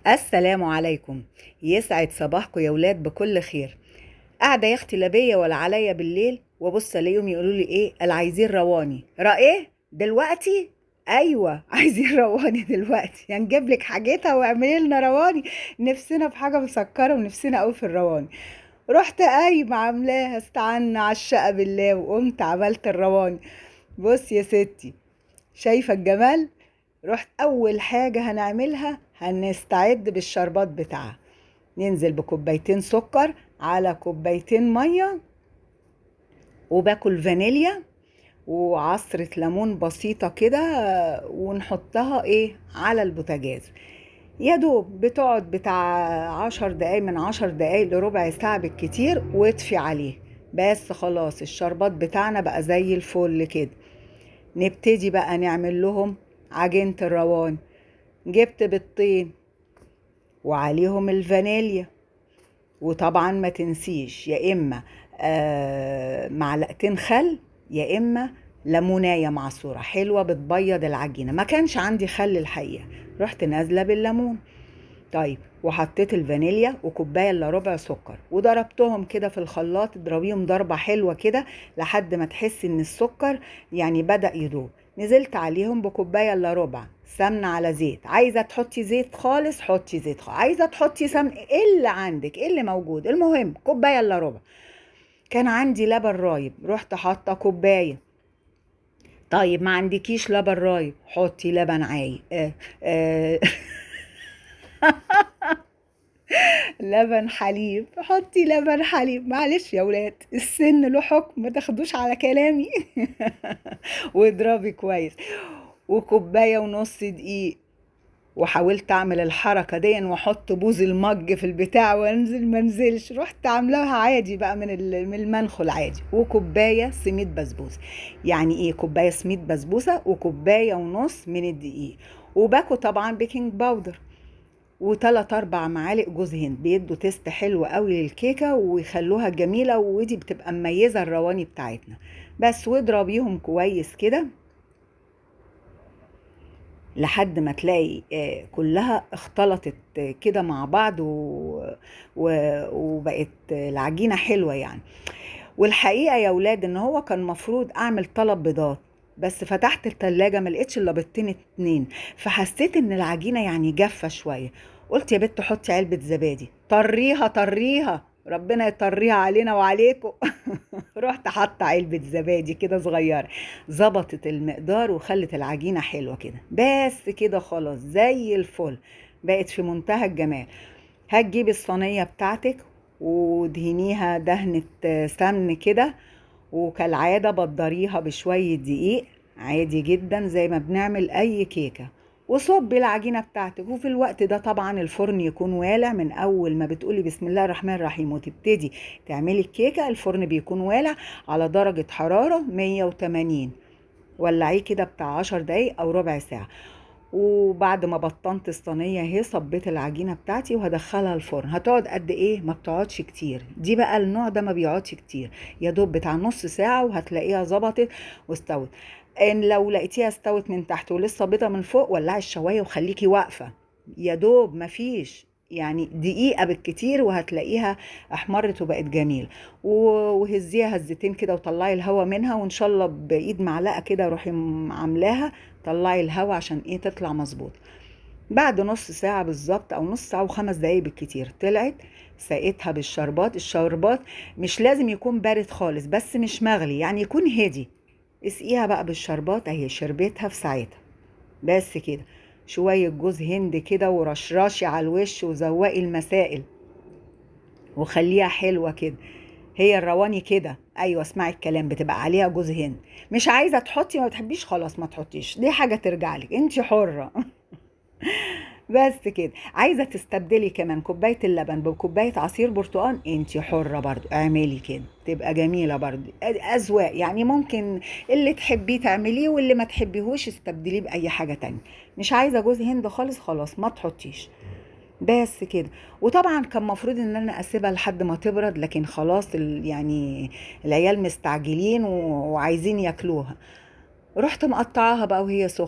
السلام عليكم. يسعد صباحكم يا ولاد بكل خير. قاعده يا اختي لا بيا ولا عليا بالليل، وابص الاقيهم يقولوا لي ايه العايزين رواني ايه دلوقتي. ايوه عايزين رواني دلوقتي، يعني نجيب لك حاجتها واعملي لنا رواني. نفسنا في حاجه مسكره ونفسنا قوي في الرواني. رحت قايمه عاملاها، استعنا على الشقه بالله وقمت عملت الرواني. بص يا ستي، شايفه الجمال. رحت اول حاجه هنعملها هنستعد بالشربات بتاعها. ننزل بكوبايتين سكر على كوبايتين ميه، وباكل فانيليا وعصرة ليمون بسيطة كده، ونحطها على البوتاجاز. يا دوب بتقعد بتاع 10 دقايق، من 10 دقايق لربع ساعة بالكتير، واطفي عليه. بس خلاص الشربات بتاعنا بقى زي الفل كده. نبتدي بقى نعمل لهم عجينة الروان. جبت بيضتين وعليهم الفانيليا، وطبعا ما تنسيش يا اما معلقتين خل، يا اما ليمونايه معصوره حلوه بتبيض العجينه. ما كانش عندي خل الحقيقه، رحت نازله بالليمون. طيب، وحطيت الفانيليا وكوبايه الا ربع سكر، وضربتهم كده في الخلاط. اضربيهم ضربه حلوه كده لحد ما تحسي ان السكر يعني بدأ يدوب. نزلت عليهم بكوبايه الا ربع سمنه على زيت. عايزه تحطي زيت خالص حطي زيت خالص، عايزه تحطي سمن، ايه اللي عندك ايه اللي موجود، المهم كوبايه الا ربع. كان عندي لبن رايب، رحت حاطه كوبايه. طيب ما عندكيش لبن رايب، حطي لبن عايب. آه لبن حليب، حطي لبن حليب. معلش يا ولاد، السن له حكم، ما تاخدوش على كلامي. واضربي كويس. وكوبايه ونص دقيق. وحاولت اعمل الحركه دي واحط بوز المج في البتاع وانزل منزلش، رحت عاملاها عادي بقى من المنخل عادي. وكوبايه سميد بسبوسه. يعني ايه كوبايه سميد بسبوسه وكوبايه ونص من الدقيق. وباكو طبعا بيكنج باودر، وتلات اربع معالق جوز هند، بيدوا تيست حلو قوي للكيكه ويخلوها جميله، ودي بتبقى مميزه الرواني بتاعتنا. بس واضربيهم كويس كده لحد ما تلاقي كلها اختلطت كده مع بعض وبقت العجينه حلوه يعني. والحقيقه يا ولاد ان هو كان مفروض اعمل طلب بيضات، بس فتحت التلاجة ما لقيتش الا بيضتين اتنين، فحسيت ان العجينة يعني جافة شوية. قلت يا بت حطي علبة زبادي، طريها طريها، ربنا يطريها علينا وعليكم. رحت حاطه علبة زبادي كده صغيرة، ظبطت المقدار وخلت العجينة حلوة كده. بس كده خلاص زي الفل، بقت في منتهى الجمال. هتجيبي الصينية بتاعتك ودهنيها دهنة سمن كده، وكالعادة بتضريها بشوية دقيق عادي جدا زي ما بنعمل أي كيكة. وصبي العجينة بتاعتك، وفي الوقت ده طبعا الفرن يكون والع. من أول ما بتقولي بسم الله الرحمن الرحيم وتبتدي تعملي الكيكة، الفرن بيكون والع على درجة حرارة 180. ولعيه كده بتاع 10 دقايق أو ربع ساعة. وبعد ما بطنت الصينيه اهي، صبيت العجينه بتاعتي وهدخلها الفرن. هتقعد قد ايه؟ ما بتقعدش كتير، دي بقى النوع ده ما بيقعدش كتير، يا دوب بتاع نص ساعه وهتلاقيها ظبطت واستوت. ان لو لقيتيها استوت من تحت ولسه بيضه من فوق، ولعي الشوايه وخليكي واقفه. يا دوب مفيش يعني دقيقة بالكتير وهتلاقيها احمرت وبقت جميل. وهزيها هزتين كده وطلعي الهوا منها، وان شاء الله بايد معلقة كده روحي عاملاها، طلعي الهوا عشان تطلع مظبوط. بعد نص ساعة بالظبط او نص ساعة و5 دقايق بالكتير طلعت. سقيتها بالشربات. الشربات مش لازم يكون بارد خالص، بس مش مغلي، يعني يكون هادي. اسقيها بقى بالشربات اهي، شربتها في ساعتها. بس كده. شوية جوز هند كده ورشراشي على الوش وزوقي المسائل وخليها حلوة كده. هي الرواني كده، ايوه اسمعي الكلام، بتبقى عليها جوز هند. مش عايزة تحطي، ما بتحبيش، خلاص ما تحطيش، دي حاجة ترجع لك انت حرة. بس كده. عايزة تستبدلي كمان كوباية اللبن بكوباية عصير برتقال، انت حرة برضو، اعملي كده تبقى جميلة برضو. اذواق يعني، ممكن اللي تحبيه تعمليه واللي ما تحبيهوش استبدليه بأي حاجة تانية. مش عايزة جوز هند خالص، خلاص ما تحطيش. بس كده. وطبعا كان مفروض ان انا اسيبها لحد ما تبرد، لكن خلاص يعني العيال مستعجلين وعايزين ياكلوها. رحت مقطعاها بقى وهي سخنة.